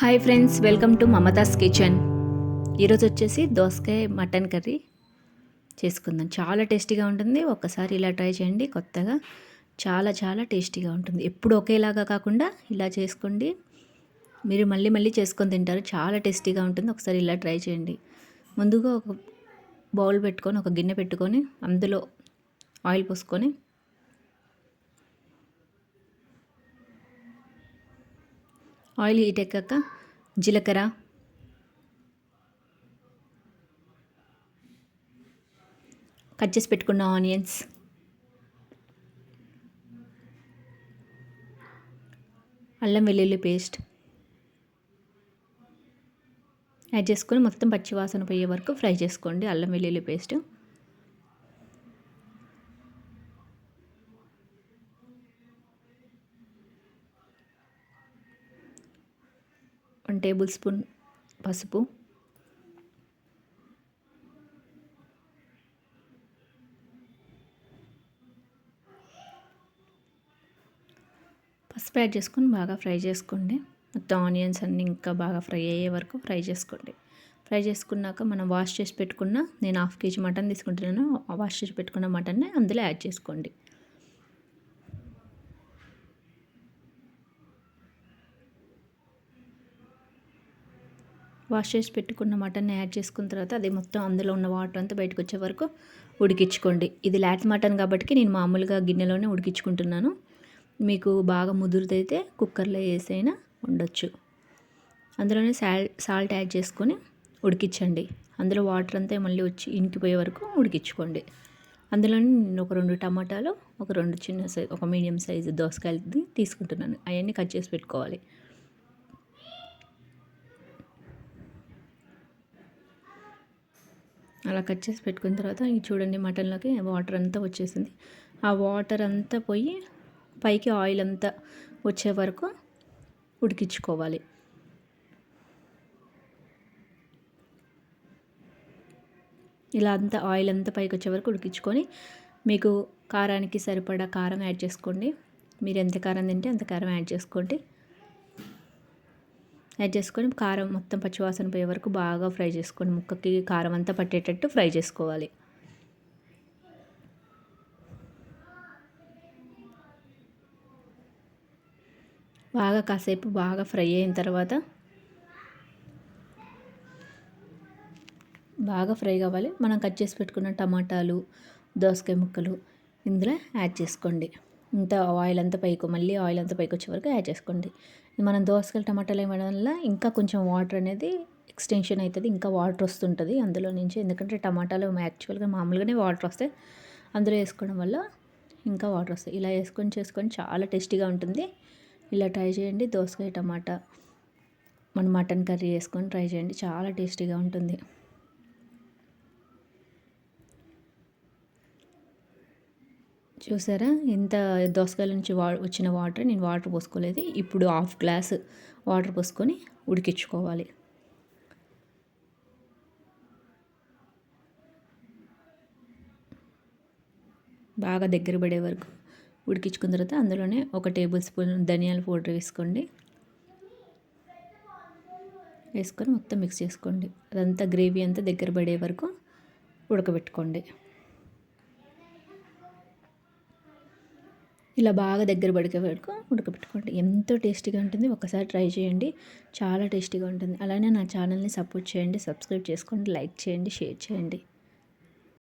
Hi friends, welcome to Mamata's kitchen. ఈరోజు వచ్చేసి దోసకాయ మటన్ కర్రీ చేసుకుందాం. చాలా టేస్టీగా ఉంటుంది. ఒక్కసారి ఇలా ట్రై చేయండి. కొత్తగా చాలా చాలా టేస్టీగా ఉంటుంది. ఎప్పుడు ఒకేలాగా కాకుండా ఇలా చేసుకోండి. మీరు మళ్ళీ మళ్ళీ చేసుకొని తింటారు. చాలా టేస్టీగా ఉంటుంది. ఒకసారి ఇలా ట్రై చేయండి. ముందుగా ఒక బౌల్ పెట్టుకొని, ఒక గిన్నె పెట్టుకొని, అందులో ఆయిల్ పోసుకొని, ఆయిల్ హీట్ ఎక్కాక జీలకర్ర, కట్ చేసి పెట్టుకున్న ఆనియన్స్, అల్లం వెల్లుల్లి పేస్ట్ యాడ్ చేసుకొని మొత్తం పచ్చివాసన పోయే వరకు ఫ్రై చేసుకోండి. అల్లం వెల్లుల్లి పేస్ట్ 1 టేబుల్ స్పూన్ పసుపు, యాడ్ చేసుకొని బాగా ఫ్రై చేసుకోండి. మొత్తం ఆనియన్స్ అన్నీ ఇంకా బాగా ఫ్రై అయ్యే వరకు ఫ్రై చేసుకోండి. ఫ్రై చేసుకున్నాక మనం వాష్ చేసి పెట్టుకున్న, నేను 1/2 kg మటన్ తీసుకుంటున్నాను. వాష్ చేసి పెట్టుకున్న మటన్ని అందులో యాడ్ చేసుకోండి. వాష్ చేసి పెట్టుకున్న మటన్ని యాడ్ చేసుకున్న తర్వాత అది మొత్తం అందులో ఉన్న వాటర్ అంతా బయటకు వచ్చే వరకు ఉడికించుకోండి. ఇది లాట్ మటన్ కాబట్టి నేను మామూలుగా గిన్నెలోనే ఉడికించుకుంటున్నాను. మీకు బాగా ముదురుదైతే కుక్కర్లో వేసైనా ఉండొచ్చు. అందులోనే సాల్ట్ యాడ్ చేసుకొని ఉడికించండి. అందులో వాటర్ అంతా మళ్ళీ వచ్చి ఇంకిపోయే వరకు ఉడికించుకోండి. అందులోనే నేను ఒక 2 టమాటాలు, ఒక 2 చిన్న సైజు, ఒక మీడియం సైజు దోసకాయలు తీసుకుంటున్నాను. అవన్నీ కట్ చేసి పెట్టుకోవాలి. అలా కట్ చేసి పెట్టుకున్న తర్వాత ఇది చూడండి, మటన్లోకి వాటర్ అంతా వచ్చేసింది. ఆ వాటర్ అంతా పోయి పైకి ఆయిల్ అంతా వచ్చే వరకు ఉడికించుకోవాలి. ఇలా అంతా ఆయిల్ అంతా పైకి వచ్చే వరకు ఉడికించుకొని, మీకు కారానికి సరిపడా కారం యాడ్ చేసుకోండి. మీరు ఎంత కారం తింటే అంత కారం యాడ్ చేసుకోండి. యాడ్ చేసుకొని కారం మొత్తం పచ్చివాసన పోయే వరకు బాగా ఫ్రై చేసుకోండి. ముక్కకి కారం అంతా పట్టేటట్టు ఫ్రై చేసుకోవాలి. బాగా కాసేపు బాగా ఫ్రై అయిన తర్వాత, బాగా ఫ్రై కావాలి. మనం కట్ చేసి పెట్టుకున్న టమాటాలు, దోసకాయ ముక్కలు ఇందులో యాడ్ చేసుకోండి. ఇంత ఆయిల్ అంతా పైకి, మళ్ళీ ఆయిల్ అంతా పైకి వచ్చే వరకు యాడ్ చేసుకోండి. మనం దోసకాయలు టమాటాలు వేయడం వల్ల ఇంకా కొంచెం వాటర్ అనేది ఎక్స్టెన్షన్ అవుతుంది, ఇంకా వాటర్ వస్తుంటుంది అందులో నుంచి. ఎందుకంటే టమాటాలు యాక్చువల్గా మామూలుగానే వాటర్ వస్తాయి, అందులో వేసుకోవడం వల్ల ఇంకా వాటర్ వస్తాయి. ఇలా చేసుకొని చాలా టేస్టీగా ఉంటుంది. ఇలా ట్రై చేయండి. దోసకాయ టమాటా మన మటన్ కర్రీ వేసుకొని ట్రై చేయండి. చాలా టేస్టీగా ఉంటుంది. చూసారా, ఇంత దోసకాయల నుంచి వచ్చిన వాటర్, నేను వాటర్ పోసుకోలేదు. ఇప్పుడు 1/2 గ్లాసు వాటర్ పోసుకొని ఉడికించుకోవాలి. బాగా దగ్గర పడే వరకు ఉడికించుకున్న తర్వాత అందులోనే 1 టేబుల్ స్పూన్ ధనియాల పౌడర్ వేసుకొని మొత్తం మిక్స్ చేసుకోండి. అదంతా గ్రేవీ అంతా దగ్గర పడే వరకు ఉడకబెట్టుకోండి. ఇలా బాగా దగ్గర పడికే వరకు ఉడకబెట్టుకోండి. ఎంతో టేస్టీగా ఉంటుంది. ఒకసారి ట్రై చేయండి. చాలా టేస్టీగా ఉంటుంది. అలానే నా ఛానల్ని సపోర్ట్ చేయండి, సబ్స్క్రైబ్ చేసుకోండి, లైక్ చేయండి, షేర్ చేయండి.